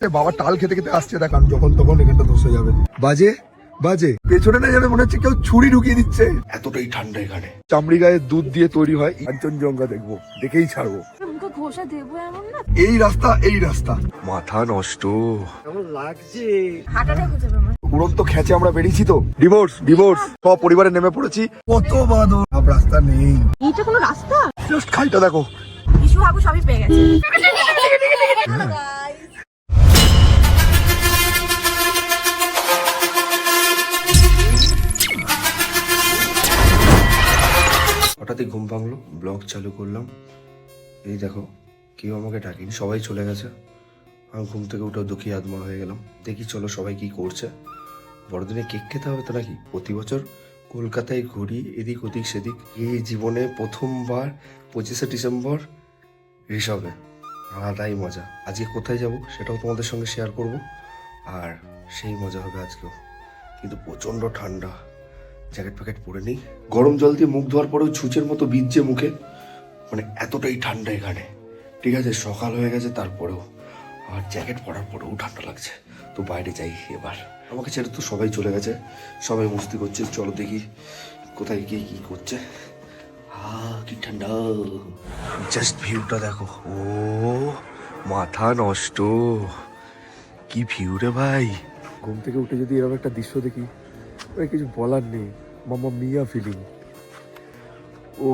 বাবা টাল খেতে খেতে আসছে, দেখান যখন তখন এখানটা ধসে যাবে। বাজে বাজে পেছনে না যাবে, মনে হচ্ছে কেউ ছুরি ঢুকিয়ে দিচ্ছে, এতটাই ঠান্ডা এখানে। চামড়ি গায়ে দুধ দিয়ে তৈরি হয় কাঞ্চনজঙ্ঘা, দেখবো দেখেই ছাড়বো। এই রাস্তা মাথা নষ্ট, কেমন লাগছে। উড়ন্ত খেঁচে আমরা বেরিয়েছি তো, ডিভোর্স সব পরিবারে নেমে পড়েছি। কত বাদর, সব রাস্তা নেই। এইটা কোনো রাস্তা? জাস্ট খাইটা দেখো, ইস্যু হাবু সবই পেয়ে গেছে। হঠাৎই ঘুম ভাঙলো, ব্লগ চালু করলাম। এই দেখো, কেউ আমাকে ডাকেনি, সবাই চলে গেছে। আমি ঘুম থেকে উঠে দুঃখী আত্মা হয়ে গেলাম। দেখি চলো সবাই কি করছে। বড়দিনে কেক খেতে হবে তো নাকি? প্রতি বছর কলকাতায় ঘুরি এদিক ওদিক সেদিক। এই জীবনে প্রথমবার 25শে ডিসেম্বর ঋষভে, আলাদাই মজা। আজকে কোথায় যাব সেটাও তোমাদের সঙ্গে শেয়ার করব, আর সেই মজা হবে আজকেও। কিন্তু প্রচণ্ড ঠান্ডা, জ্যাকেট প্যাকেট পরে নিই। গরম জল দিয়ে মুখ ধোয়ার পরেও ছুঁচের মতো বিজছে মুখে, মানে এতটাই ঠান্ডা এখানে। ঠিক আছে, সকাল হয়ে গেছে তারপরেও, আর জ্যাকেট পরার পরেও ঠান্ডা লাগছে। তো বাইরে যাই এবার। আমাকে ছেড়ে তো সবাই চলে গেছে, সবাই মস্তি করছে। চলো দেখি কোথায় গিয়ে কি করছে। কি ঠান্ডা, জাস্ট ভিউটা দেখো। ও মাথা নষ্ট, কি ভিউ রে ভাই। ঘুম থেকে উঠে যদি এরকম একটা দৃশ্য দেখি, কিছু বলার নেই। মামা মিয়া ফিলিং। ও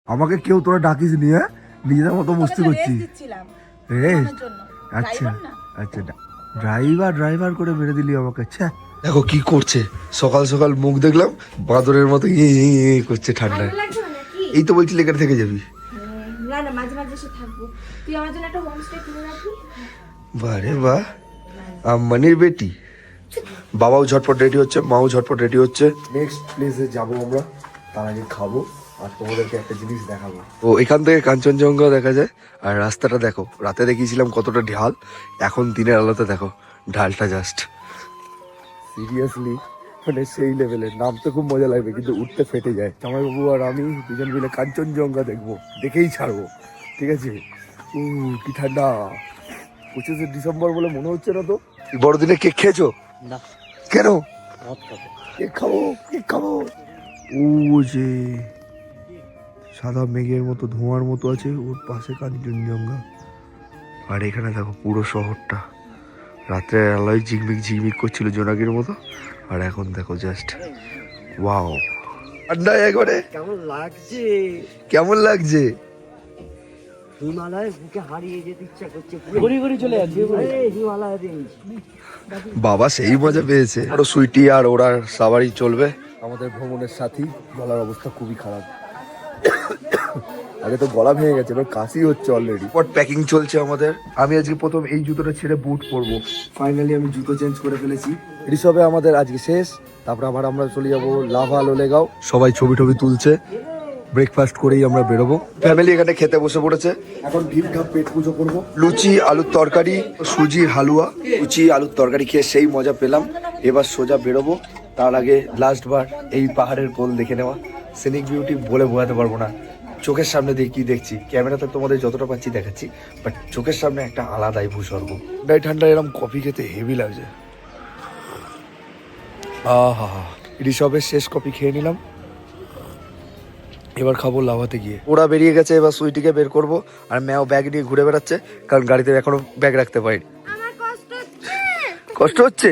আমাকে কেউ তোরা ডাকিস নি? হ্যাঁ, নিজেদের মতো মস্তি করছিস। আচ্ছা আচ্ছা, ড্রাইভার করে মেরে দিলি আমাকে। আচ্ছা দেখো কি করছে, সকাল সকাল মুখ দেখলাম বাঁদরের মতো করছে ঠান্ডায়। এই তো বলছি এখানে থেকে যাবি। না না, মাঝে মাঝে এসে থাকবো। তুই আমার জন্য একটা হোমস্টে কিনে রাখবি। বারে বাহ, আম্বানির বেটি। বাবাও ঝটপট রেডি হচ্ছে, মাও ঝটপট রেডি হচ্ছে। নেক্সট প্লেসে যাবো আমরা, তার আগে খাবো আর তোমাদেরকে একটা জিনিস দেখাবো। ও এখান থেকে কাঞ্চনজঙ্ঘা দেখা যায়। আর রাস্তাটা দেখো, রাতে দেখিয়েছিলাম কতটা ঢাল, এখন দিনের আলোতে দেখো ঢালটা জাস্ট সিরিয়াসলি মানে সেই লেভেলের। নামতে খুব মজা লাগবে, কিন্তু উঠতে ফেটে যায়। জামাইবাবু আর আমি দুজন মিলে কাঞ্চনজঙ্ঘা দেখবো, দেখেই ছাড়বো। ঠিক আছে, কি ঠান্ডা। 25শে ডিসেম্বর বলে মনে হচ্ছে না তো। বড়দিনে কেক খেয়েছো? না। কেন? কেক খাবো। ও যে সাদা মেঘের মতো ধোঁয়ার মতো আছে, ওর পাশে কাঞ্চনজঙ্ঘা। আর এখানে দেখো পুরো শহরটা, রাত্রে আলোয় ঝিকমিক করছিল জোনাকির মতো। আর এখন দেখো জাস্ট ওয়াও, ঠান্ডা একবারে। কেমন লাগছে? হিমালয় বুকে হারিয়ে যেতে ইচ্ছা করছে, ঘুরি চলে যাচ্ছে হিমালয় রেঞ্জ। বাবা সেই মজা পেয়েছে। আরো সুইটি আর ওরা সবারই চলবে। আমাদের ভ্রমণের সাথী গলার অবস্থা খুবই খারাপ। আগে তো গলা ভেঙে গেছে, এবার কাশি হচ্ছে অলরেডি। পট প্যাকিং চলছে আমাদের। আমি আজকে প্রথম এই জুতোটা ছেড়ে বুট পরবো। ফাইনালি আমি জুতো চেঞ্জ করে ফেলেছি। ঋষভে আমাদের আজকে শেষ, তারপর আবার আমরা চলে যাবো লাভা লোলেগাঁও। সবাই ছবি তুলছে। ব্রেকফাস্ট করেই আমরা বেরোবো। ফ্যামিলি এখানে খেতে বসে পড়েছে। এখন ঢিপঢাপ পেট পুজো করবো। লুচি আলুর তরকারি, সুজির হালুয়া। লুচি আলুর তরকারি খেয়ে সেই মজা পেলাম। এবার সোজা বেরোবো। তার আগে লাস্ট বার এই পাহাড়ের কোল দেখে নেওয়া। সিনিক বিউটি বলে বোঝাতে পারবো না। চোখের সামনে দিয়ে কি দেখছি, ক্যামেরাতে তোমাদের যতটা পাচ্ছি দেখাচ্ছি, বাট চোখের সামনে একটা আলাদাই ভূস্বর্গ। ঠান্ডা এরকম কফি খেতে হেভি লাগছে। আহা, ঋষভের শেষ কফি খেয়ে নিলাম, এবার খাবো লাভাতে গিয়ে। ওরা বেরিয়ে গেছে, এবার সুইটিকে বের করবো। আর ম্যাও ব্যাগ নিয়ে ঘুরে বেড়াচ্ছে, কারণ গাড়িতে এখনো ব্যাগ রাখতে পারিনি। কষ্ট হচ্ছে?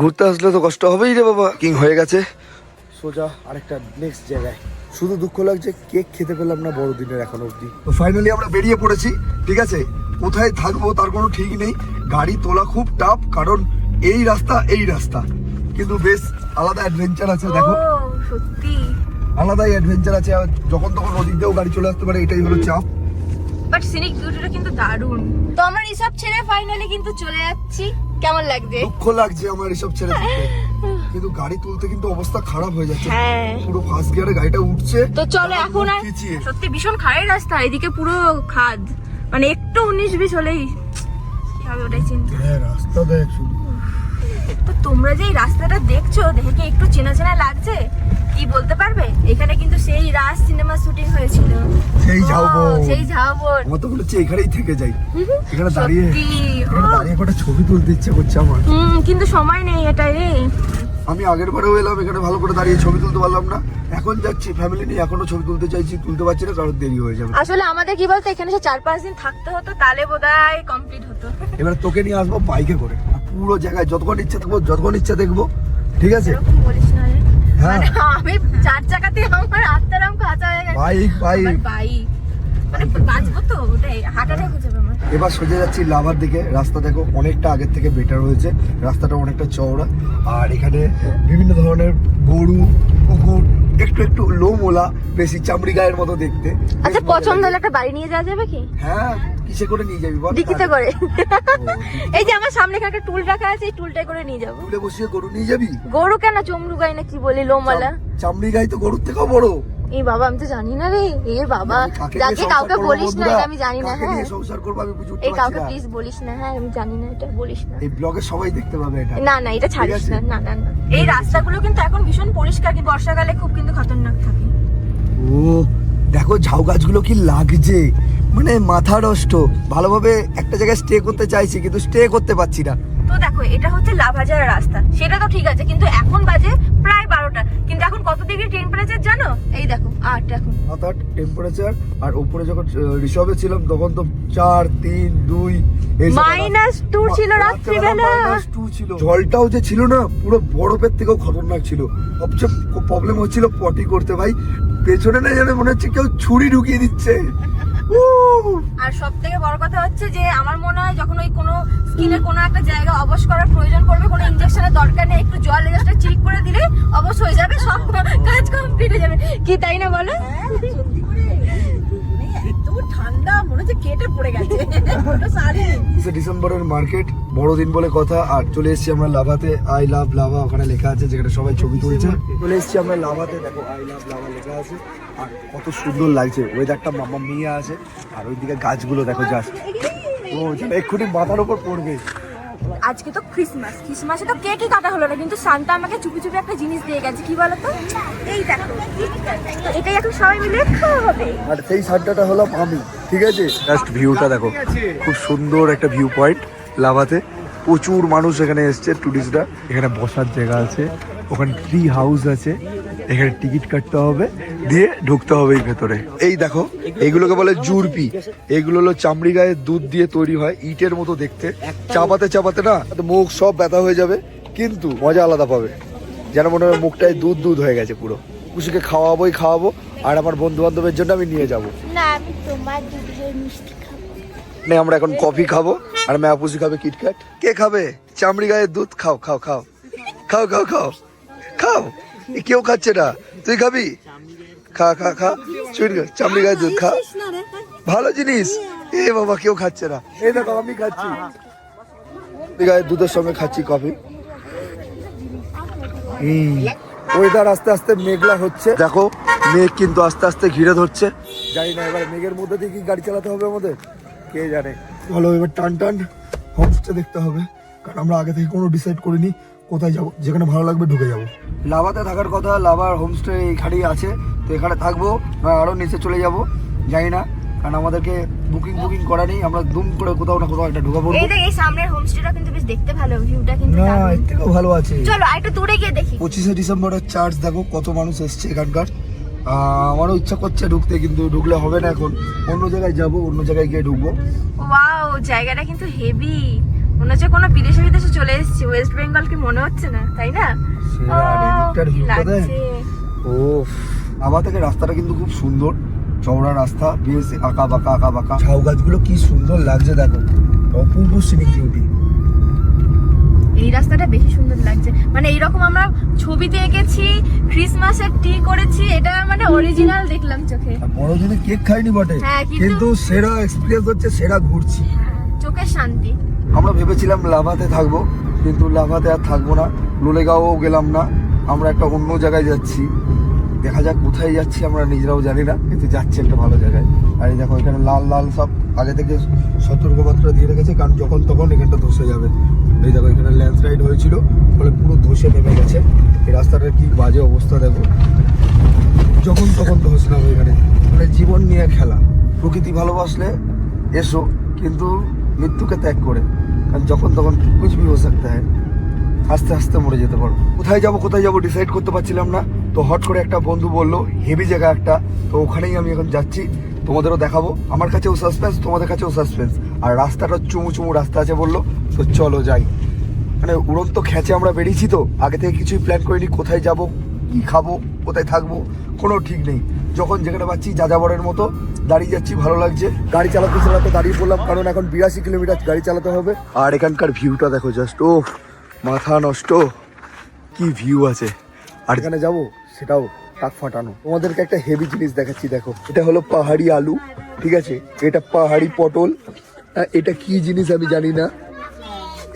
ঘুরতে আসলে তো কষ্ট হবেই রে বাবা। কিং হয়ে গেছে সোজা আরেকটা নেক্সট জায়গায়। শুধু দুঃখ লাগছে কেক খেতে পেলাম না বড়দিনের এখন অবধি। তো ফাইনালি আমরা বেরিয়ে পড়েছি। ঠিক আছে, কোথায় থাকবো তার কোনো ঠিক নেই। গাড়ি তোলা খুব টাফ, কারণ এই রাস্তা কিন্তু বেশ আলাদা অ্যাডভেঞ্চার আছে। দেখো সত্যি আলাদাই অ্যাডভেঞ্চার আছে। আর যখন তখন ওদিক দিয়েও গাড়ি চলে আসতে পারে, এটাই হলো চাপ। বাট সিনিক বিউটিটা কিন্তু দারুণ। তো আমরা এসব ছেড়ে ফাইনালি কিন্তু চলে যাচ্ছি। কেমন লাগছে? দুঃখ লাগছে আমার এসব ছেড়ে দিতে, কিন্তু গাড়ি তুলতে কিন্তু অবস্থা খারাপ হয়ে যাচ্ছে। হ্যাঁ, পুরো ফার্স্ট গিয়ারে গাড়িটা উঠছে। তো চলো এখন। আর সত্যি ভীষণ খাড়ের রাস্তা, এদিকে পুরো খাদ, মানে একটু 19-20 হলেই কি হবে ওটাই চিন্তা। হ্যাঁ, রাস্তা দেখ শুধু। তো তোমরা যে এই রাস্তাটা দেখছো, দেখে কি একটু চেনা লাগছে? কি বলতে পারবে? এখানে কিন্তু সেই রাজ সিনেমা শুটিং হয়েছিল। সেই ঝাউবন। সেই ঝাউবন। আমার তো মনে হচ্ছে এখানেই থেকে যাই, এখানে দাঁড়িয়ে সত্যি। এখানে দাঁড়িয়ে একটা ছবি তুলতে ইচ্ছে করছে আমার। কিন্তু সময় নেই এটাই রে। আমি আগের বারেও এলাম এখানে, ভালো করে দাঁড়িয়ে ছবি তুলতে পারলাম না। এখন যাচ্ছি ফ্যামিলি নিয়ে, এখনো ছবি তুলতে চাইছি, তুলতে পারছি না কারণ দেরি হয়ে যাবে। আসলে আমাদের কি বলতো, এখানে 4-5 দিন থাকতে হতো, তাহলে বোধহয় কমপ্লিট হতো। এবার তোকে নিয়ে আসবো বাইকে করে, পুরো জায়গায় যতক্ষণ ইচ্ছা থাকবো, যতক্ষণ ইচ্ছা দেখবো, ঠিক আছে? এরকম বলিস না রে। হ্যাঁ। মানে আমি 4 চাকাতে আমার আত্মারাম কাঁচা হয়ে গেছে। বাইক বাইক মানে বাঁচবো তো, ওটাই হার্ট অ্যাটাক হয়ে যাবে আমার। এবার সোজা যাচ্ছি লাভার দিকে। রাস্তা দেখো অনেকটা আগের থেকে বেটার হয়েছে, রাস্তাটা অনেকটা চওড়া। আর এখানে বিভিন্ন ধরনের গরু, কুকুর, একটু একটু লোমওলা, বেশি চামড়ি গায়ের মতো দেখতে। আচ্ছা, বেশ মজা পছন্দ লাগে। হলে একটা বাড়ি নিয়ে যাওয়া যাবে কি? হ্যাঁ, কিসে করে নিয়ে যাবি বল? ডিকিতে করে। এই যে আমার সামনে এখানে একটা টুল রাখা আছে, এই টুলটাই করে নিয়ে যাবো। তুলে বসিয়ে গরু নিয়ে যাবি? গরু কেন, চমড়ু গাই না কি বলি, লোমওয়ালা। চামড়ি গাই তো গরুর থেকেও বড়। এই বাবা, আমি তো জানি না রে। এই বাবা, কাকে নিয়ে যাকে সংসার কাউকে করবো বলিস না, বন্ধুরা? এটা আমি জানি না। কাকে হ্যাঁ, নিয়ে সংসার করবো আমি বুঝে উঠতে এই পারছি কাউকে না। প্লিজ বলিস না। হ্যাঁ, আমি জানি না, এটা বলিস না। এই ব্লগে সবাই দেখতে পাবে এটা। না না, এটা ছাড়িস ঠিক না। আছে? না না না, এই রাস্তাগুলো কিন্তু এখন ভীষণ পরিষ্কার, কি বর্ষাকালে খুব কিন্তু খতরনাক থাকে। ও দেখো ঝাউ গাছগুলো কি লাগছে, মানে মাথা নষ্ট। ভালোভাবে একটা জায়গায় স্টে করতে চাইছি কিন্তু স্টে করতে পারছি না। তো দেখো, এটা হচ্ছে লাভাজার রাস্তা, সেটা তো ঠিক আছে, কিন্তু এখন বাজে প্রায় 12টা। কিন্তু এখন কত ডিগ্রি টেম্পারেচার জানো? এই দেখো 8 এখন। 7-8 টেম্পারেচার। আর উপরে যখন ঋষভে ছিলাম তখন তো 4, 3, 2 -2 ছিল রাত্রিবেলা। -2 ছিল। জলটাও যে ছিল না, পুরো বরফের থেকেও খতরনাক ছিল। সবচেয়ে প্রবলেম হচ্ছিল পটি করতে ভাই, পেছনে না জানে মনে হচ্ছে কেউ ছুরি ঢুকিয়ে দিচ্ছে। আর সব থেকে বড় কথা হচ্ছে যে আমার মনে হয় যখন ওই কোনো স্কিনে কোনো একটা জায়গা অবশ করার প্রয়োজন পড়বে, কোনো ইনজেকশনের দরকার নেই, একটু জল জাস্ট চিক করে দিলে অবশ হয়ে যাবে, সব কাজ কমপ্লিট হয়ে যাবে। কি তাই না বলো? ঠান্ডা মনে হচ্ছে কেটে পড়ে গেছে। ডিসেম্বরের মার্কেট, বড়দিন বলে কথা। আর চলে এসেছি আমরা লাভাতে, আই লাভ লাভা ওখানে লেখা আছে, যেখানে সবাই ছবি তুলছে। চলে এসেছি আমরা লাভাতে, দেখো আই লাভ লাভা লেখা আছে। আর কত সুন্দর লাগছে, ওয়েদারটা মামা মিয়া আছে। আর ওইদিকে গাছগুলো দেখো জাস্ট, ও যেন এক্ষুনি মাথার উপর পড়বে। আজকে তো ক্রিসমাসে তো কেকই কাটা হলো না, কিন্তু সান্তা আমাকে চুপি চুপি একটা জিনিস দিয়ে গেছে। কি বলতো? এই দেখো, এটাই এখন সবাই মিলে খাওয়া হবে। আর সেই সানটাটা হলাম আমি, ঠিক আছে? জাস্ট ভিউটা দেখো, খুব সুন্দর একটা ভিউ পয়েন্ট লাভাতে। প্রচুর মানুষ এখানে এসছে, টুরিস্টরা। এখানে বসার জায়গা আছে, ওখানে ট্রি হাউস আছে, এখানে টিকিট কাটতে হবে, দিয়ে ঢুকতে হবে এই ভেতরে। এই দেখো, এইগুলোকে বলে জুরপি। এগুলো হলো চামড়ি গায়ে দুধ দিয়ে তৈরি হয়, ইটের মতো দেখতে। চাপাতে চাপাতে না মুখ সব ব্যথা হয়ে যাবে, কিন্তু মজা আলাদা পাবে। যেন মনে হয় মুখটায় দুধ দুধ হয়ে গেছে পুরো। খুশিকে খাওয়াবো, আর আমার বন্ধু বান্ধবের জন্য আমি নিয়ে যাবো। না, আমি তোমার দুধের মিষ্টি খাবো। না, আমরা এখন কফি খাবো, আর ম্যাপুসি খাবে কিটক্যাট। কে খাবে চামড়ি গায়ের দুধ? খাও খাও খাও খাও খাও খাও খাও। কেউ খাচ্ছে না, তুই খাবি? খা খা খা, চামড়ি গায়ের দুধ খা, ভালো জিনিস। এ বাবা, কেউ খাচ্ছে না। এই দেখো আমি খাচ্ছি, গায়ের দুধের সঙ্গে খাচ্ছি কফি। ওয়েদার আস্তে আস্তে মেঘলা হচ্ছে, দেখো মেঘ কিন্তু আস্তে আস্তে ঘিরে ধরছে। জানি না এবার মেঘের মধ্যে দিয়ে কি গাড়ি চালাতে হবে আমাদের, কে জানে। চলো এবার টান টান হোমস্টে দেখতে হবে, কারণ আমরা আগে থেকে কোনো ডিসাইড করিনি কোথায় যাবো। যেখানে ভালো লাগবে ঢুকে যাবো। লাভাতে থাকার কথা, লাভার হোমস্টে এইখানেই আছে, তো এখানে থাকবো, আরো নিচে চলে যাব, জানি না, কারণ আমাদেরকে বুকিং করা নেই। আমরা দুম করে কোথাও না কোথাও একটা ঢুকে পড়বো। এই দেখ, এই সামনের হোমস্টেটা কিন্তু বেশ দেখতে ভালো, ভিউটা কিন্তু না, দারুণ। এর থেকেও ভালো আছে। চলো আরেকটু দূরে গিয়ে দেখি। 25শে ডিসেম্বরের চার্চ দেখো, কত মানুষ এসছে এখানকার। আমারও ইচ্ছা করছে ঢুকতে, কিন্তু ঢুকলে হবে না এখন। অন্য জায়গায় যাব, অন্য জায়গায় গিয়ে ঢুকবো। ওয়াও, জায়গাটা কিন্তু হেভি, মনে হচ্ছে কোনো বিদেশে চলে এসেছি। ওয়েস্ট বেঙ্গল কি মনে হচ্ছে না, তাই না? আবার থেকে রাস্তাটা কিন্তু খুব সুন্দর, চওড়া রাস্তা, বেশ আঁকা বাঁকা। ঝাউ গাছগুলো কি সুন্দর লাগছে দেখো, অপূর্ব সিনিক বিউটি। এই রাস্তাটা বেশি সুন্দর লাগছে, মানে এইরকম আমরা ছবিতে এঁকেছি, ক্রিসমাসের টি করেছি, এটা মানে অরিজিনাল দেখলাম চোখে। বড়দিনে কেক খাইনি বটে, হ্যাঁ, কিন্তু সেরা এক্সপিরিয়েন্স হচ্ছে, সেরা ঘুরছি। চোখের শান্তি। আমরা ভেবেছিলাম লাভাতে থাকবো, কিন্তু লাভাতে আর থাকবো না, লোলেগাঁও গেলাম না, আমরা একটা অন্য জায়গায় যাচ্ছি। দেখা যাক কোথায় যাচ্ছি, আমরা নিজেরাও জানি না, কিন্তু যাচ্ছি একটা ভালো জায়গায়। আর এই দেখো এখানে লাল লাল সব আগে থেকে সতর্কবার্তা দিয়ে রেখেছে, কারণ যখন তখন এখানটা ধসে যাবে। এই দেখো এখানে ল্যান্ডস্লাইড হয়েছিল, ফলে পুরো ধসে নেমে গেছে। এই রাস্তাটার কি বাজে অবস্থা দেখো, যখন তখন ধস নামে এখানে। মানে জীবন নিয়ে খেলা। প্রকৃতি ভালোবাসলে এসো, কিন্তু মৃত্যুকে ত্যাগ করে, কারণ যখন তখন কুছ ভি হো সকতা হ্যায়। আস্তে আস্তে মরে যেতে পারো। কোথায় যাবো ডিসাইড করতে পারছিলাম না, তো হট করে একটা বন্ধু বললো হেভি জায়গা একটা, তো ওখানেই আমি এখন যাচ্ছি, তোমাদেরও দেখাবো। আমার কাছেও সাসপেন্স, তোমাদের কাছেও সাসপেন্স। আর রাস্তাটা চুমু চুমু রাস্তা আছে বললো, তো চলো যাই। মানে উড়ন্ত খ্যাচে আমরা বেরিয়েছি, তো আগে থেকে কিছুই প্ল্যান করিনি, কোথায় যাব, কি খাবো, কোথায় থাকবো, কোনো ঠিক নেই। যখন যেখানে পাচ্ছি যাযাবরের মতো দাঁড়িয়ে যাচ্ছি, ভালো লাগছে। গাড়ি চালাতে চালাতে দাঁড়িয়ে পড়লাম, কারণ এখন 82 কিলোমিটার গাড়ি চালাতে হবে। আর এখানকার ভিউটা দেখো জাস্ট, ও মাথা নষ্ট, কি ভিউ আছে। আর এখানে যাবো সেটাও টাক ফাটানো। তোমাদেরকে একটা হেভি জিনিস দেখাচ্ছি, দেখো এটা হলো পাহাড়ি আলু, ঠিক আছে, এটা পাহাড়ি পটল, এটা কি জিনিস আমি জানি না।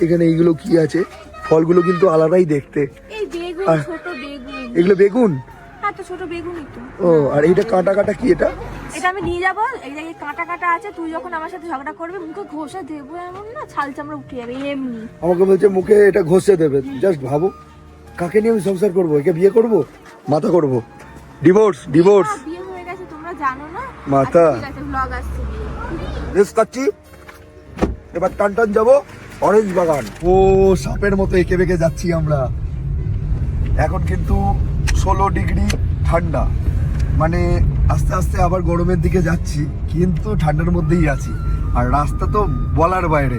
এখানে এইগুলো কি আছে, ফলগুলো কিন্তু আলাদাই দেখতে। এই বেগুন, আর- ছোট বেগুন। এগুলো বেগুন, হ্যাঁ তো ছোট বেগুনই তো। ও আর এইটা কাঁটা কাঁটা কি এটা? এটা আমি নিয়ে যাবো, এই জায়গায় কাঁটা কাঁটা আছে, তুই যখন আমার সাথে ঝগড়া করবি মুখে ঘষে দেবো, এমন না ছাল চামড়া উঠে যাবে এমনি। আমাকে বলছে মুখে এটা ঘষে দেবে। জাস্ট ভাবো, কাকে নিয়ে আমি সংসার করবো? একে বিয়ে করবো, মাথা করবো, ডিভোর্স ডিভোর্স। না, বিয়ে হয়ে গেছে তোমরা জানো না। মাথা। আচ্ছা, ঠিক আছে, vlog আসছে বিয়ে। রেস কাচ্ছি, এবার টান টান যাবো অরেঞ্জ বাগান। ও সাপের মতো এঁকে বেঁকে যাচ্ছি আমরা। এখন কিন্তু 16 ডিগ্রি ঠান্ডা, মানে আস্তে আস্তে আবার গরমের দিকে যাচ্ছি, কিন্তু ঠান্ডার মধ্যেই আছি। আর রাস্তা তো বলার বাইরে,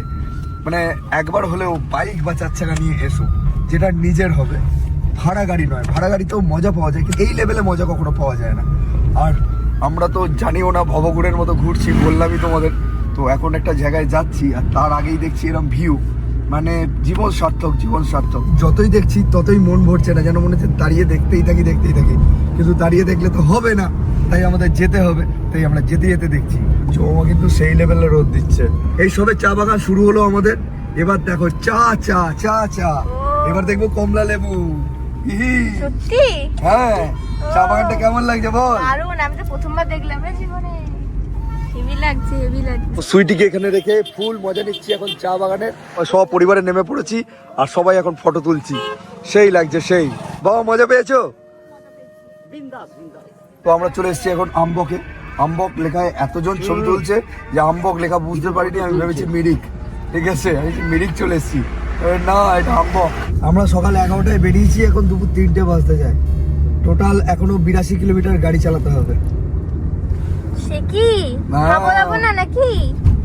মানে একবার হলেও বাইক বা 4 চাকা নিয়ে এসো, যেটা নিজের হবে, ভাড়া গাড়ি নয়। ভাড়া গাড়িতেও মজা পাওয়া যায়, কিন্তু এই লেভেলে মজা কখনো পাওয়া যায় না। আর আমরা তো জানিও না, ভবঘুরের মতো ঘুরছি, বললামই তোমাদের। তো এখন একটা জায়গায় যাচ্ছি, আর তার আগেই দেখছি এরকম ভিউ, মানে জীবন সার্থক, জীবন সার্থক। যতই দেখছি ততই মন ভরছে না, যেন মনে হচ্ছে দাঁড়িয়ে দেখতেই থাকি। কিন্তু দাঁড়িয়ে দেখলে তো হবে না, তাই আমাদের যেতে হবে। তাই আমরা যেতে যেতে দেখছি জমা কিন্তু সেই লেভেলের রোদ দিচ্ছে। এই সবে চা বাগান শুরু হলো আমাদের। এবার দেখো চা চা চা চা, এবার দেখবো কমলা লেবু। হিহি। সত্যি? হ্যাঁ, চা বাগানটা কেমন লাগছে বল? দারুণ, আমি তো প্রথমবার দেখলাম রে জীবনে। হেভি লাগছে, হেভি লাগছে। সুইটিকে এখানে রেখে ফুল মজা নিচ্ছি এখন চা বাগানের। সব পরিবারে নেমে পড়েছি, আর সবাই এখন ফটো তুলছি। সেই লাগছে, সেই। বাবা মজা পেয়েছো? তো আমরা চলে এসেছি এখন আম্বকে। আম্বক লেখায় এতজন ছবি তুলছে যে আম্বক লেখা বুঝতে পারিনি, আমি ভেবেছি মিরিক। ঠিক আছে, আমি মিরিক চলে এসেছি, না এটা আম্বক। আমরা সকাল 11টায় বেরিয়েছি, এখন দুপুর 3টে বাজতে যায়। টোটাল এখনো 82 কিলোমিটার গাড়ি চালাতে হবে। সে কি না। খাবো দাবো না নাকি?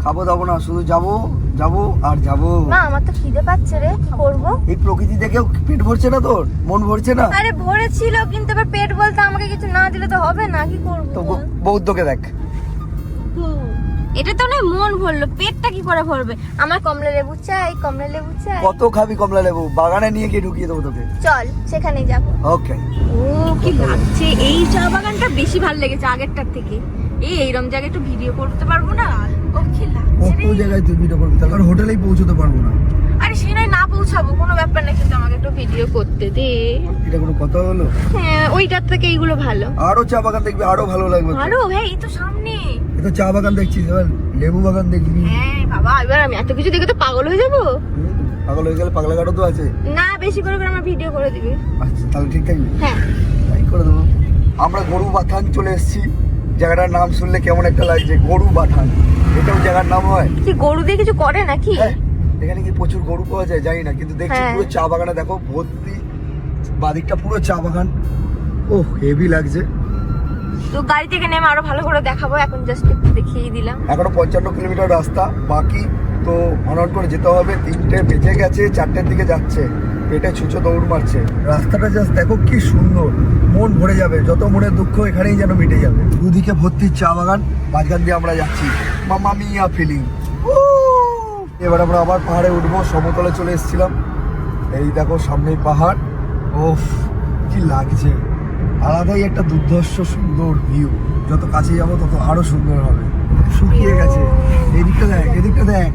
খাবো দাবো না, শুধু যাবো যাবো আর যাবো। মা আমার তো খিদে পাচ্ছে রে, কি করবো? এই প্রকৃতি দেখেও পেট ভরছে না তোর? মন ভরছে না? আরে ভরেছিল, কিন্তু এবার পেট বলতে আমাকে কিছু না দিলে তো হবে না, কি করবো? তো বৌদ্ধকে দেখ। এটা তো নয় মন ভরলো, পেটটা কি করে ভরবে? আমার কমলা লেবু চাই, কমলা লেবু চাই। কত খাবি কমলা লেবু? বাগানে নিয়ে গিয়ে ঢুকিয়ে দেবো তোকে। চল সেখানেই যাবো। ওকে। ও কি লাগছে, এই চা বাগানটা বেশি ভালো লেগেছে আগেরটার থেকে। এইরকম জায়গায় একটু ভিডিও করতে পারবো না? ও কি লাগছে কত রে। জায়গায় তুই ভিডিও করবি, তাহলে হোটেলেই পৌঁছতে পারবো না। আরে সে নয় না পৌঁছাবো, কোনো ব্যাপার না, কিন্তু আমাকে একটু ভিডিও করতে দে। এটা কোনো কথা হলো? হ্যাঁ, ওইটার থেকে এইগুলো ভালো। আরো চা বাগান দেখবি, আরো ভালো লাগবে তোর। আরো ভাই, এই তো সামনে। এটা চা বাগান দেখছিস, এবার লেবু বাগান দেখবি। হ্যাঁ বাবা, এবার আমি এত কিছু দেখে তো পাগল হয়ে যাবো। পাগল হয়ে গেলে পাগলা গাড়ো তো আছে। না, বেশি করে আমার ভিডিও করে দিবি। আচ্ছা তাহলে ঠিক থাকবি, হ্যাঁ। তাই করে দেবো। আমরা গরু বাথান চলে এসেছি। জায়গাটার নাম শুনলে কেমন একটা লাগছে, গরু বাথান। এটাও জায়গার নাম হয়? কি গরু দিয়ে কিছু করে নাকি? হ্যাঁ, এখানে কি প্রচুর গরু পাওয়া যায় জানি না, কিন্তু দেখছি হ্যাঁ। পুরো চা বাগানে দেখো ভর্তি, বাদিকটা পুরো চা বাগান। ও হেভি লাগছে। তো গাড়ি থেকে নেমে আরো ভালো করে দেখাবো, এখন জাস্ট একটু দেখিয়ে দিলাম। এখনো 55 কিলোমিটার রাস্তা বাকি, তো অনট করে যেতে হবে। 3টে বেজে গেছে, 4টের দিকে যাচ্ছে, পেটে ছুঁচো দৌড় মারছে। রাস্তাটা জাস্ট দেখো কি সুন্দর, মন ভরে যাবে। যত মনের দুঃখ এখানেই যেন মিটে যাবে। দুদিকে ভর্তি চা বাগান, মাঝখান দিয়ে আমরা যাচ্ছি, মামা মিয়া ফিলিং। এবার আমরা আবার পাহাড়ে উঠবো, সমতলে চলে এসেছিলাম। এই দেখো সামনেই পাহাড়। ওফ কি লাগছে, আলাদাই একটা দুর্ধর্ষ সুন্দর ভিউ। যত কাছে যাবো তত আরো সুন্দর হবে। শুকিয়ে গেছে, এদিকটা দেখ, এদিকটা দেখ।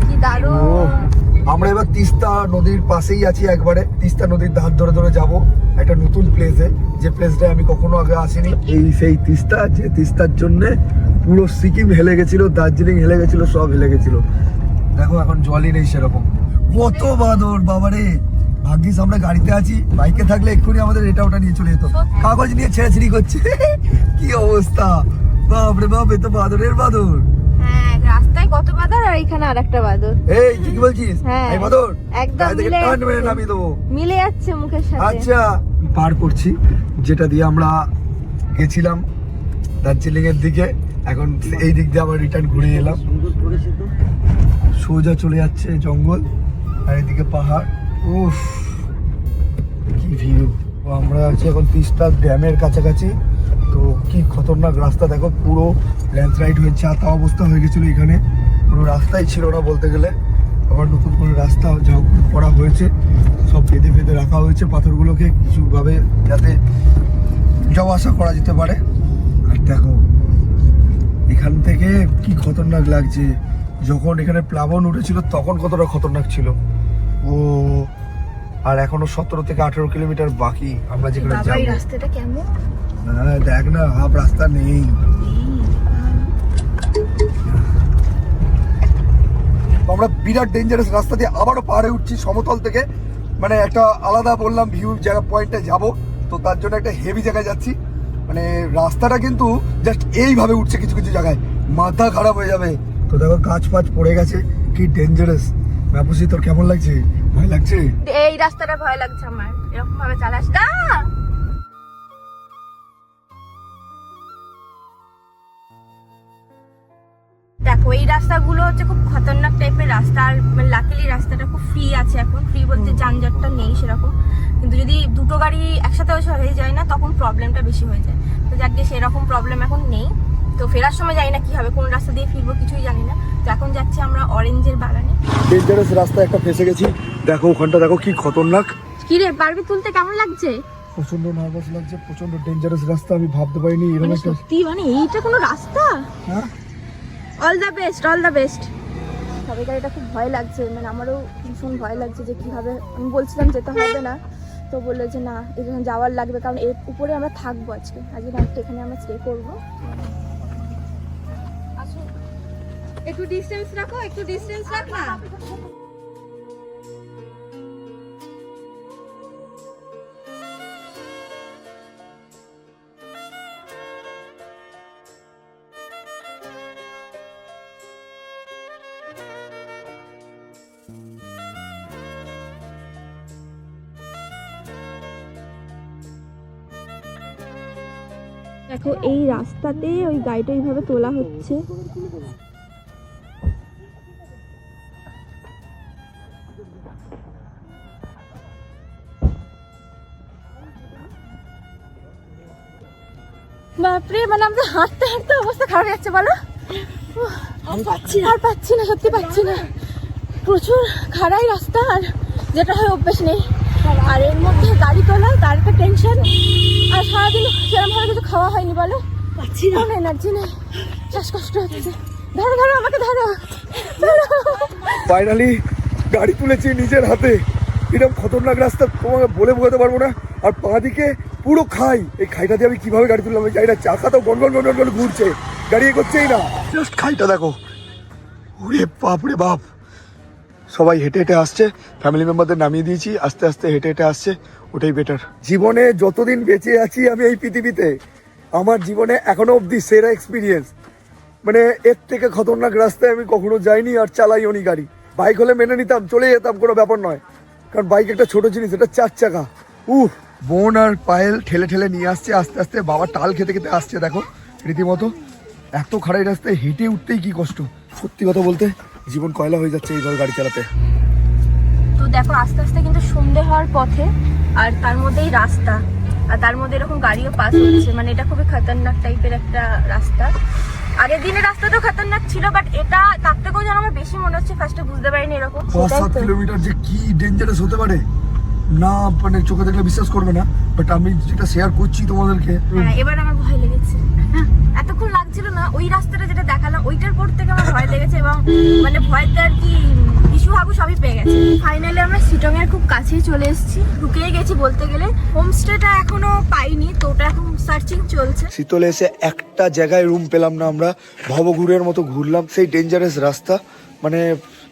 কি দারুণ। ও, আমরা এবার তিস্তা নদীর পাশেই আছি একবারে। তিস্তা নদীর ধার ধরে ধরে যাবো একটা নতুন প্লেসে, যে প্লেসটায় আমি কখনো আগে আসিনি। এই সেই তিস্তা, যে তিস্তার জন্য পুরো সিকিম হেলে গেছিল, দার্জিলিং হেলে গেছিল, সব হেলে গেছিল। দেখো এখন জলই নেই সেরকম। কত বাদর বাবারে। ভাগ্যিস আমরা গাড়িতে আছি, বাইকে থাকলে এক্ষুনি আমাদের এটা ওটা নিয়ে চলে যেত। কাগজ নিয়ে ছেড়াছিড়ি করছে। কি অবস্থা, বাপরে বাপ, এ তো বাদরের বাদর। হ্যাঁ, রাস্তায় কত বাদর আর এখানে আরেকটা বাদর। এই কি বলছিস? হ্যাঁ, এই বাদর একদম গাড়ি থেকে মিলে টান মেরে যাচ্ছে। নামিয়ে দেবো। মিলে যাচ্ছে মুখের সাথে। আচ্ছা, পার করছি যেটা দিয়ে আমরা গেছিলাম দার্জিলিং এর দিকে, এখন এই দিক দিয়ে আবার রিটার্ন ঘুরে এলাম। সোজা চলে যাচ্ছে জঙ্গল আর এদিকে পাহাড়। উফ কি ভিউ। আমরা আছি এখন তিস্তা ড্যামের কাছাকাছি। তো কি খতরনাক রাস্তা দেখো, পুরো ল্যান্ডস্লাইড হয়ে ছাতা অবস্থা হয়ে গেছিলো এখানে, কোনো রাস্তাই ছিল না বলতে গেলে। আবার নতুন করে রাস্তা যা করা হয়েছে, সব বেঁধে বেঁধে রাখা হয়েছে পাথরগুলোকে কিছুভাবে, যাতে যাওয়া আসা করা যেতে পারে। আর দেখো এখান থেকে কি খতরনাক লাগছে, যখন এখানে প্লাবন উঠেছিল তখন কতটা খতরনাক ছিল। ও আর এখনো 17 থেকে 18 কিলোমিটার বাকি আমরা যেখানে বাবা, এই যাবো। রাস্তাটা কেমন? হ্যাঁ দেখ না, হাফ রাস্তা নেই। আমরা বিরাট ডেঞ্জারাস রাস্তা দিয়ে আবারও পাহাড়ে উঠছি সমতল থেকে। মানে একটা আলাদা বললাম ভিউ জায়গা পয়েন্টে যাব, তো তার জন্য একটা হেভি জায়গায় যাচ্ছি। মানে রাস্তাটা কিন্তু জাস্ট এইভাবে উঠছে, কিছু কিছু জায়গায় মাথা খারাপ হয়ে যাবে। তো দেখো গাছ ফাছ পড়ে গেছে, কি ডেঞ্জারাস। ম্যাপুসি তোর কেমন লাগছে? ভয় লাগছে? এই রাস্তাটা ভয় লাগছে আমার, এরকম ভাবে চালাস না। দেখো এই রাস্তাগুলো হচ্ছে খুব খতরনাক টাইপের রাস্তা। আর লাকিলি রাস্তাটা খুব ফ্রি আছে এখন, ফ্রি বলতে যানজটটা নেই সেরকম। কিন্তু যদি দুটো গাড়ি একসাথে হয়ে যায় না, তখন প্রবলেমটা বেশি হয়ে যায়। তো যাকে সেরকম প্রবলেম এখন নেই। তো ফেরার সময় জানি না কি হবে, কোন রাস্তা দিয়ে ফিরবো কিছুই জানি না। তো এখন যাচ্ছি আমরা অরেঞ্জের বাগানে। ডেঞ্জারাস রাস্তা একটা ফেসে গেছি। দেখো ওখানটা দেখো কি খতরনাক। কি রে, পারবি তুলতে? কেমন লাগছে? প্রচন্ড নার্ভাস লাগছে, প্রচন্ড ডেঞ্জারাস রাস্তা। আমি ভাবতে পারিনি এরকম মানে একটা। সত্যি, মানে এইটা কোনো রাস্তা? হ্যাঁ all the best, all the best. সবাইকার এটা খুব ভয় লাগছে, মানে আমারও ভীষণ ভয় লাগছে যে কিভাবে। আমি বলছিলাম যেতে হবে না, তো বললো যে না, এখানে যাওয়ার লাগবে, কারণ এর উপরে আমরা থাকবো আজকে রাতটা এখানে আমরা স্টে করবো। একটু ডিস্টেন্স রাখো, একটু ডিস্টেন্স রাখ না। দেখো এই রাস্তাতে ওই গাড়িটা এইভাবে তোলা হচ্ছে। বাপরে, মানে আমাদের হাঁটতে হাঁটতে অবস্থা খারাপ হয়ে যাচ্ছে, বলো। আর পাচ্ছি না, সত্যি পাচ্ছি না। প্রচুর খাড়াই রাস্তা, আর যেটা হয় অভ্যেস নেই। আর এর মধ্যে গাড়ি তোলা, তার একটা টেনশন। আর সারাদিন সেরকম ভাবে কিছু খাওয়া হয়নি, বলো। পাচ্ছি না, এনার্জি নেই, শ্বাসকষ্ট হচ্ছে। ধরো ধরো, আমাকে ধরো। ফাইনালি গাড়ি তুলেছি নিজের হাতে। এরকম খতরনাক রাস্তা তোমাকে বলে বোঝাতে পারবো না। আর পা দিকে পুরো খাই, এই খাইটা দিয়ে আমি কিভাবে গাড়ি তুললাম আমি জানি না। চাকা তো গন গন গন গন ঘুরছে, গাড়ি করছেই না। জাস্ট খাইটা দেখো, ওরে বাপ রে বাপ। সবাই হেঁটে হেঁটে আসছে, ফ্যামিলি মেম্বারদের নামিয়ে দিয়েছি, আস্তে আস্তে হেঁটে হেঁটে আসছে, ওটাই বেটার। জীবনে যতদিন বেঁচে আছি আমি এই পৃথিবীতে, আমার জীবনে এখনো অবধি সেরা এক্সপিরিয়েন্স। মানে এর থেকে খতরনাক রাস্তায় আমি কখনো যাইনি, আর চালাইও নি গাড়ি। বাইক হলে মেনে নিতাম, চলে যেতাম, কোনো ব্যাপার নয়, কারণ বাইক একটা ছোট জিনিস, এটা 4 চাকা। বোন আর পায়েল ঠেলে ঠেলে নিয়ে আসছে আস্তে আস্তে। বাবা টাল খেতে খেতে আসছে দেখো, রীতিমতো। এত খাড়াই রাস্তায় হেঁটে উঠতেই কি কষ্ট। সত্যি কথা বলতে জীবন কয়লা হয়ে যাচ্ছে এইভাবে গাড়ি চালাতে। তো দেখো আস্তে আস্তে কিন্তু সন্ধে হওয়ার পথে, আর তার মধ্যেই রাস্তা, আর তার মধ্যে এরকম গাড়িও পাস হচ্ছে। মানে এটা খুবই খতরনাক টাইপের একটা রাস্তা। আগের দিনের রাস্তাটাও খতরনাক ছিল, বাট এটা তার থেকেও যেন আমার বেশি মনে হচ্ছে। ফার্স্টে বুঝতে পারিনি এরকম। 5-7 কিলোমিটার যে কি ডেঞ্জারাস হতে পারে না, মানে চোখে দেখলে বিশ্বাস করবে না, বাট আমি যেটা শেয়ার করছি তোমাদেরকে। হ্যাঁ, এবার আমার ভয় লেগেছে। এতক্ষণ লাগছিল না, ওই রাস্তাটা যেটা দেখালাম ওইটার পর থেকে আমার ভয় লেগেছে, এবং মানে ভয়তে আর কি ইস্যু হাবু সবই পেয়ে গেছে। ফাইনালি আমরা শিটং এর খুব কাছেই চলে এসেছি, ঢুকেই গেছি বলতে গেলে। হোমস্টেটা এখনো পাইনি, তো ওটা এখন সার্চিং চলছে। শীতলে এসে একটা জায়গায় রুম পেলাম না আমরা, ভবঘুরের মতো ঘুরলাম। সেই ডেঞ্জারাস রাস্তা, মানে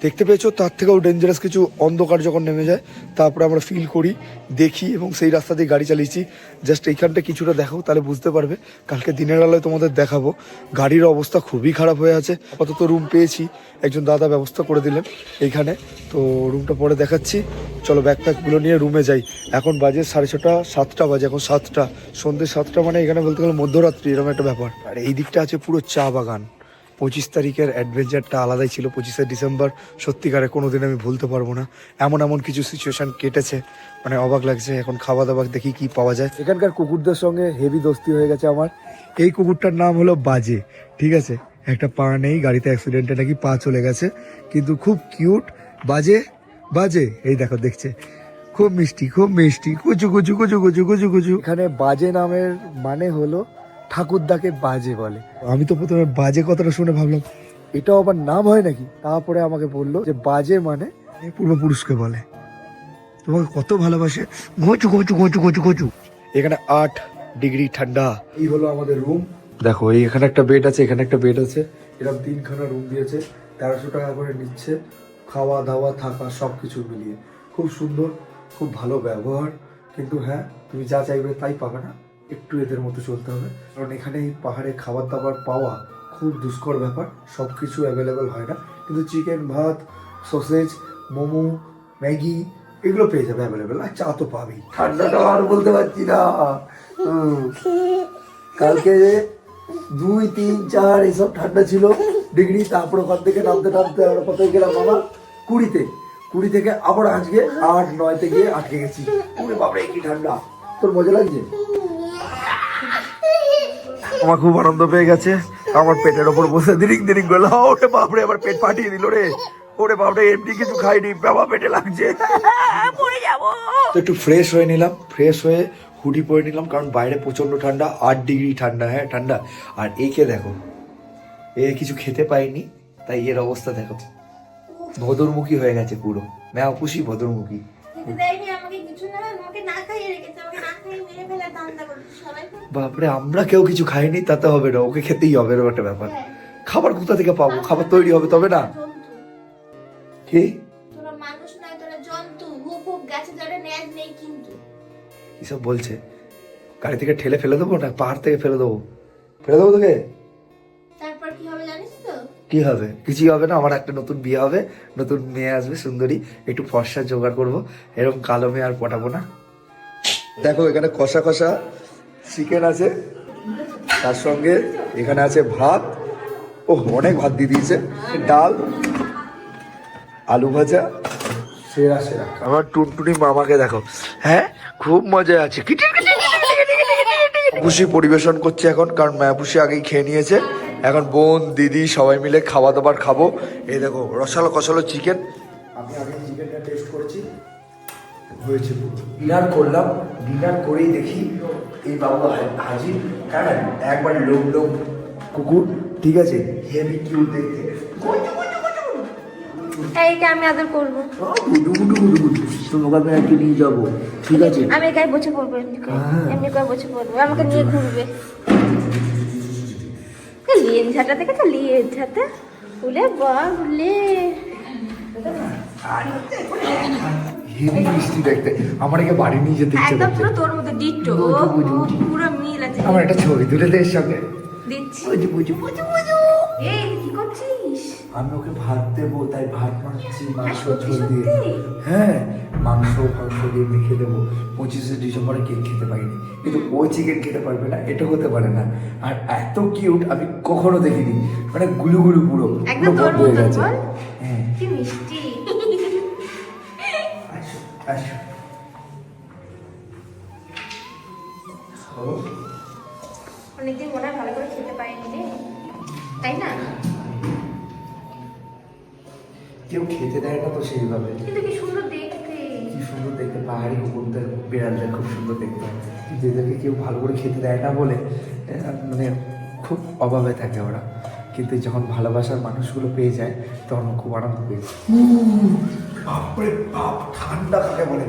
দেখতে পেয়েছো, তার থেকেও ডেঞ্জারাস কিছু অন্ধকার যখন নেমে যায় তারপরে আমরা ফিল করি, দেখি এবং সেই রাস্তা দিয়ে গাড়ি চালিয়েছি। জাস্ট এইখানটা কিছুটা দেখো, তাহলে বুঝতে পারবে। কালকে দিনের আলোয় তোমাদের দেখাবো। গাড়ির অবস্থা খুবই খারাপ হয়ে আছে। আপাতত রুম পেয়েছি, একজন দাদা ব্যবস্থা করে দিলেন এইখানে, তো রুমটা পরে দেখাচ্ছি। চলো ব্যাকপ্যাকগুলো নিয়ে রুমে যাই। এখন বাজে 6:30, 7টা বাজে, এখন 7টা, সন্ধ্যে 7টা, মানে এখানে বলতে গেলে মধ্যরাত্রি এরকম একটা ব্যাপার। আর এই দিকটা আছে পুরো চা বাগান। 25 তারিখের অ্যাডভেঞ্চারটা আলাদাই ছিল। 25শে ডিসেম্বর সত্যিকারে কোনোদিন আমি ভুলতে পারবো না। এমন কিছু সিচুয়েশন কেটেছে, মানে অবাক লাগছে। এখন খাওয়া দাওয়া দেখি কি পাওয়া যায়। এখানকার কুকুরদের সঙ্গে হেভি দোস্তি হয়ে গেছে আমার। এই কুকুরটার নাম হলো বাজে, ঠিক আছে। একটা পা নেই, গাড়িতে অ্যাক্সিডেন্টে নাকি পা চলে গেছে, কিন্তু খুব কিউট। বাজে বাজে, এই দেখো দেখছে, খুব মিষ্টি কুচু কুচু কুচু কুচু কুচু কুচু। এখানে বাজে নামের মানে হলো ঠাকুরদাকে বাজে বলে। আমি তো প্রথমে বাজে কথাটা শুনে ভাবলাম এটাও আবার নাম হয় নাকি। তারপরে আমাকে বললো যে বাজে মানে পূর্বপুরুষকে বলে, তোমাকে কত ভালোবাসে, ঘোচু ঘোচু ঘোচু ঘোচু ঘোচু। এখানে 8 ডিগ্রি ঠান্ডা। এই হলো আমাদের রুম। দেখো এই এখানে একটা বেড আছে, এখানে একটা বেড আছে, এরকম 3খানা রুম দিয়েছে। 1300 টাকা করে নিচ্ছে, খাওয়া দাওয়া থাকা সব কিছু মিলিয়ে। খুব সুন্দর, খুব ভালো ব্যবহার। কিন্তু হ্যাঁ, তুমি যা চাইবে তাই পাবে না, একটু এদের মতো চলতে হবে। কারণ এখানে এই পাহাড়ে খাবার দাবার পাওয়া খুব দুষ্কর ব্যাপার, সব কিছু অ্যাভেলেবেল হয় না। কিন্তু চিকেন, ভাত, সসেজ, মোমো, ম্যাগি এগুলো পেয়ে যাবে অ্যাভেলেবেল। আর চা তো পাবেই। ঠান্ডাটা আর বলতে পারছি না। কালকে 2, 3, 4 এইসব ঠান্ডা ছিল ডিগ্রি। তারপর ওখান থেকে নামতে নামতে আমরা কোথায় গেলাম বাবা? 20 থেকে আবার আজকে 8, 9-তে গিয়ে আটকে গেছি। ওরে বাপরে কি ঠান্ডা! তোর মজা লাগছে? আমার খুব আনন্দ পেয়ে গেছে। আমার পেটের ওপর বসে দিরিং দিরিং করলো। ওরে বাপরে, আবার পেট ফাটিয়ে দিল রে। ওরে বাপরে, এমনি কিছু খাইনি, বাবা পেটে লাগছে, পড়ে যাবো। তো একটু ফ্রেশ হয়ে নিলাম, ফ্রেশ হয়ে হুডি পরে নিলাম, কারণ বাইরে প্রচন্ড ঠান্ডা, 8 ডিগ্রি ঠান্ডা। হ্যাঁ ঠান্ডা। আর একে দেখো, এ কিছু খেতে পাইনি, তাই এর অবস্থা দেখো, ভদরমুখী হয়ে গেছে পুরো। ম্যাও পুষি ভদরমুখী। বাপরে, আমরা কেউ কিছু খাইনি তাতে হবে না, ওকে খেতেই হবে, এরকম একটা ব্যাপার। খাবার কোথা থেকে পাবো? খাবার তৈরি হবে তবে না। কি এসব বলছে? গাড়ি থেকে ঠেলে ফেলে দেবো না পাহাড় থেকে ফেলে দেবো? ফেলে দেবো তোকে? তারপর কি হবে জানিস তো? কি হবে? কিছুই হবে না। আমার একটা নতুন বিয়ে হবে, নতুন মেয়ে আসবে সুন্দরী, একটু ফর্সা জোগাড় করবো। এরকম কালো মেয়ে আর পটাবো না। দেখো এখানে কষা কষা চিকেন আছে, তার সঙ্গে এখানে আছে ভাত। ও অনেক ভাত দিয়ে দিয়েছে। ডাল, আলু ভাজা, সেরা সেরা। আমার টুনটুনি মামাকে দেখো, হ্যাঁ খুব মজা আছে। পুষি পরিবেশন করছে এখন, কারণ মায়াপুষি আগেই খেয়ে নিয়েছে। এখন বোন, দিদি সবাই মিলে খাওয়া দাবার খাবো। এই দেখো রসালো কষালো চিকেন। আমি আগে চিকেনটা টেস্ট করেছি, হয়েছে। ডিনার করলাম, ডিনার করেই দেখি এই বাবু হাজির। কারণ একবার লোক লোক কুকুর, ঠিক আছে, হেভি কিউট দেখতে। এইটা আমি আদর করবো। তোমাকে একটু নিয়ে যাবো, ঠিক আছে? আমি গায়ে বসে পড়বো, এমনি করে বসে পড়বো, আমাকে নিয়ে ঘুরবে। লিয়ে ঝাঁটা দেখেছো? লিয়ে ঝাঁটা উলে বাবলে হেভি মিষ্টি দেখতে। আমার একে বাড়ি নিয়ে যেতে ইচ্ছে একদম করছে। পুরো তোর মতো ডিটো, পুরো মিল আছে। আমার একটা ছবি তুলে দে এর সঙ্গে। দিচ্ছি। বুঝু এই কি করছিস? আমি ওকে ভাত দেবো, তাই ভাত মারছি মাংস সত্যি ঝোল দিয়ে। সত্যি? হ্যাঁ, মাংস দিয়ে মেখে দেবো। 25শে ডিসেম্বরে কেক খেতে পারিনি, কিন্তু ও চিকেন খেতে পারবে না, এটা হতে পারে না। আর এত কিউট আমি কখনো দেখিনি, মানে গুলু গুলু পুরো একদম পুরো তোর বন্ধ হয়ে মতো গেছে। বল। হ্যাঁ, কি মিষ্টি। আসো আসো। অনেকদিন মনে হয় ভালো করে খেতে পারিনি রে, তাই না? কেউ খেতে দেয় না তো সেইভাবে। কিন্তু কি সুন্দর দেখতে। কি সুন্দর দেখতে, পাহাড়ি কুকুরদের, বিড়ালদের খুব সুন্দর দেখতে হয়। যেদেরকে কেউ ভালো করে খেতে দেয় না বলে মানে খুব অভাবে থাকে ওরা, কিন্তু যখন ভালোবাসার মানুষগুলো পেয়ে যায় তখন খুব আনন্দ পেয়ে যায়। বাপরে বাপ, ঠান্ডা কাকে বলে!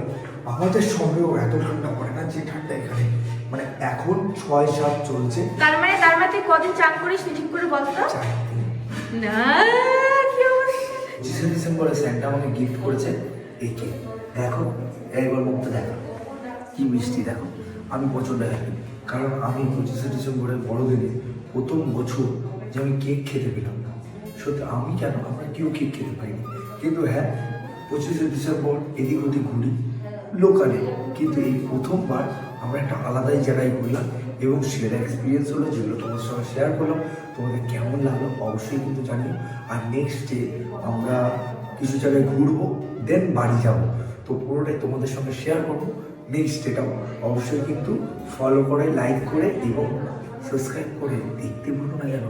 আমাদের সঙ্গেও এত ঠান্ডা পড়ে না যে ঠান্ডা এখানে। মানে এখন 6-7 চলছে। তার মানে তুই কদিন চান করিস ঠিক করে বল তো? 4 দিন। না কি অবস্থা! 25শে ডিসেম্বরে স্যান্টা আমাকে গিফট করেছে এই কেক। দেখো একবার মুখটা দেখো কি মিষ্টি, দেখো আমি প্রচণ্ড হ্যাপি, কারণ আমি 25শে ডিসেম্বরের বড়দিনে প্রথম বছর যে আমি কেক খেতে পেলাম না। সত্যি আমি কেন, আমরা কেউ কেক খেতে পাইনি, কিন্তু হ্যাঁ 25শে ডিসেম্বর এদিক ওদিক ঘুরি লোকালে, কিন্তু এই প্রথমবার আমরা একটা আলাদাই জায়গায় ঘুরলাম এবং সেরা এক্সপিরিয়েন্স হলো, যেগুলো তোমাদের সঙ্গে শেয়ার করলাম। তোমাদের কেমন লাগলো অবশ্যই কিন্তু জানিও। আর নেক্সট ডে আমরা কিছু জায়গায় ঘুরবো, দেন বাড়ি যাব, তো পুরোটাই তোমাদের সঙ্গে শেয়ার করবো। নেক্সট ডেটাও অবশ্যই কিন্তু ফলো করে, লাইক করে এবং সাবস্ক্রাইব করে দেখতে ভুলো না যেন।